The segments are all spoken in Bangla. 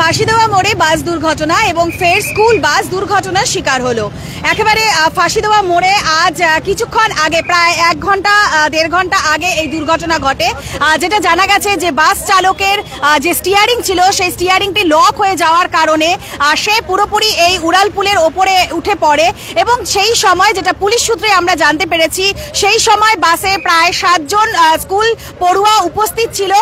ফাঁসিদেওয়া মোড়ে বাস দুর্ঘটনা এবং ফের স্কুল বাস দুর্ঘটনার শিকার হলো। একেবারে ফাঁসিদেওয়া মোড়ে আজ কিছুক্ষণ আগে প্রায় 1 ঘন্টা 1.5 ঘন্টা আগে এই দুর্ঘটনা ঘটে। যেটা জানা গেছে যে বাস চালকের যে স্টিয়ারিং ছিল সেই স্টিয়ারিংটি লক হয়ে যাওয়ার কারণে সে পুরোপুরি এই উড়ালপুলের ওপরে উঠে পড়ে এবং সেই সময় যেটা পুলিশ সূত্রে আমরা জানতে পেরেছি সেই সময় বাসে প্রায় 7 জন স্কুল পড়ুয়া উপস্থিত ছিল।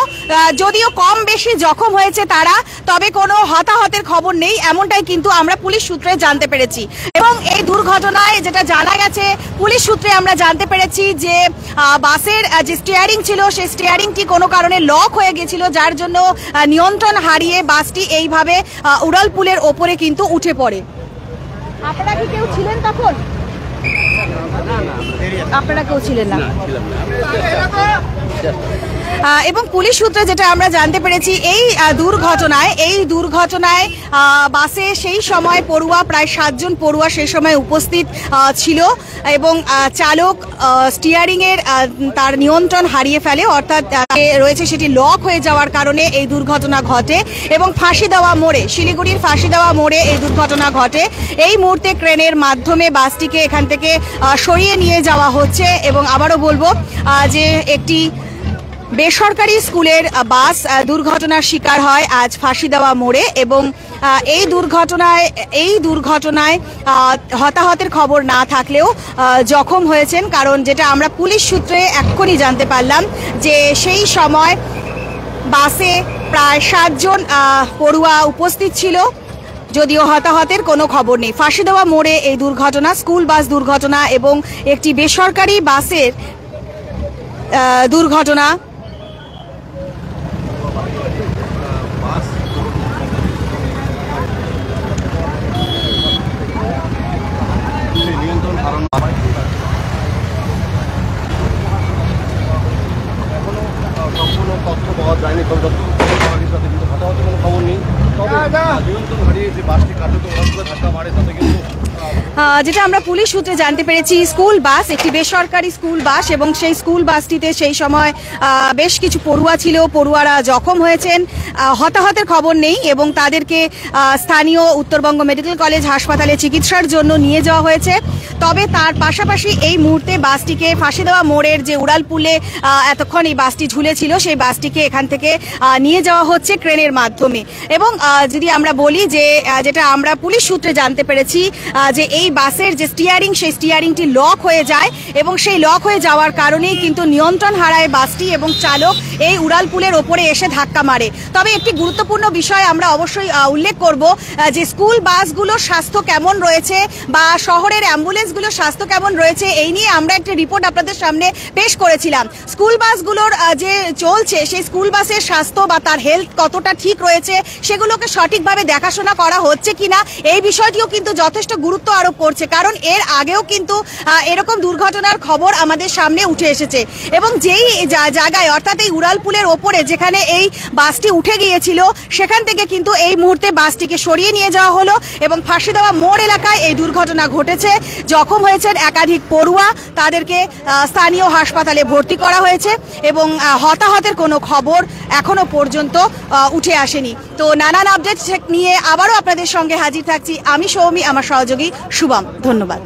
যদিও কম বেশি জখম হয়েছে তারা, তবে কোনো হতাহতের খবর নেই এমনটাই কিন্তু আমরা পুলিশ সূত্রে জানতে পেরেছি। এবং এই দুর্ঘটনায় যেটা জানা গেছে পুলিশ সূত্রে আমরা জানতে পেরেছি যে বাসের যে স্টিয়ারিং ছিল সেই স্টিয়ারিংটি কোনো কারণে লক হয়ে গেছিল, যার জন্য নিয়ন্ত্রণ হারিয়ে বাসটি এইভাবে উড়ালপুলের ওপরে কিন্তু উঠে পড়ে। আপনারা কি কেউ ছিলেন তখন? আপনারা কেউ ছিলেন না। এবং পুলিশ সূত্রে যেটা আমরা জানতে পেরেছি এই দুর্ঘটনায় বাসে সেই সময় পড়ুয়া প্রায় 7 জন পড়ুয়া সেই সময় উপস্থিত ছিল এবং চালক স্টিয়ারিং এর তার নিয়ন্ত্রণ হারিয়ে ফেলে, অর্থাৎ রয়েছে সেটি লক হয়ে যাওয়ার কারণে এই দুর্ঘটনা ঘটে। এবং ফাঁসিদেওয়া মোড়ে, শিলিগুড়ির ফাঁসিদেওয়া মোড়ে এই দুর্ঘটনা ঘটে। এই মুহূর্তে ক্রেনের মাধ্যমে বাসটিকে এখান থেকে সরিয়ে নিয়ে যাওয়া হচ্ছে। এবং আবারও বলবো যে একটি বেসরকারি স্কুলের বাস দুর্ঘটনার শিকার হয় আজ ফাঁসিদেওয়া মোড়ে এবং এই দুর্ঘটনায় হতাহতের খবর না থাকলেও জখম হয়েছেন। কারণ যেটা আমরা পুলিশ সূত্রে এক্ষুনি জানতে পারলাম যে সেই সময় বাসে প্রায় 7 জন পড়ুয়া উপস্থিত ছিল, যদিও হতাহতের কোনো খবর নেই। ফাঁসিদেওয়া মোড়ে এই দুর্ঘটনা, স্কুল বাস দুর্ঘটনা এবং একটি বেসরকারি বাসের দুর্ঘটনা। তথ্য পাওয়া যায়নি, খবর নেই। নিয়ন্ত্রণ হারিয়ে যে বাসটি কার্যত ধাক্কা মারে তাতে কিন্তু যেটা আমরা পুলিশ সূত্রে জানতে পেরেছি স্কুল বাস একটি বেসরকারি স্কুল বাস এবং সেই স্কুল বাসটিতে সেই সময় বেশ কিছু পড়ুয়া ছিল, পড়ুয়ারা জখম হয়েছেন। হতাহতের খবর নেই এবং তাদেরকে স্থানীয় উত্তরবঙ্গ মেডিকেল কলেজ হাসপাতালে চিকিৎসার জন্য নিয়ে যাওয়া হয়েছে। তবে তার পাশাপাশি এই মুহূর্তে বাসটিকে ফাঁসিদেওয়া মোড়ের যে উড়ালপুলে এতক্ষণ এই বাসটি ঝুলেছিল সেই বাসটিকে এখান থেকে নিয়ে যাওয়া হচ্ছে ক্রেনের মাধ্যমে। এবং যদি আমরা বলি যে যেটা আমরা পুলিশ সূত্রে জানতে পেরেছি যে এই বাসের যে স্টিয়ারিং সেই স্টিয়ারিংটি লক হয়ে যায় এবং সেই লক হয়ে যাওয়ার কারণেই কিন্তু নিয়ন্ত্রণ হারায় বাসটি এবং চালক এই উড়ালপুলের ওপরে এসে ধাক্কা মারে। তবে একটি গুরুত্বপূর্ণ বিষয় আমরা অবশ্যই উল্লেখ করব যে স্কুল বাসগুলোর স্বাস্থ্য কেমন রয়েছে বা শহরের অ্যাম্বুলেন্সগুলোর স্বাস্থ্য কেমন রয়েছে এই নিয়ে আমরা একটা রিপোর্ট আপনাদের সামনে পেশ করেছিলাম। স্কুল বাসগুলোর যে চলছে সেই স্কুল বাসের স্বাস্থ্য বা তার হেলথ কতটা ঠিক রয়েছে সেগুলোকে সঠিকভাবে দেখাশোনা করা হচ্ছে কিনা এই বিষয়টিও কিন্তু যথেষ্ট গুরুত্ব আরোপ করছে। কারণ এর আগেও কিন্তু এরকম দুর্ঘটনার খবর আমাদের সামনে উঠে এসেছে এবং যেই জায়গায় অর্থাৎ এই উড়ালপুলের ওপরে যেখানে এই বাসটি উঠে গিয়েছিল সেখান থেকে কিন্তু এই মুহূর্তে বাসটিকে সরিয়ে নিয়ে যাওয়া হলো এবং ফাঁসিদেওয়া মোড় এলাকায় এই দুর্ঘটনা ঘটেছে। জখম হয়েছেন একাধিক পড়ুয়া, তাদেরকে স্থানীয় হাসপাতালে ভর্তি করা হয়েছে এবং হতাহতের কোনো খবর এখনো পর্যন্ত উঠে আসেনি। তো নানান আপডেট নিয়ে আবারও আপনাদের সঙ্গে হাজির থাকছি আমি সৌমি, আমার সহযোগী শুভম। ধন্যবাদ।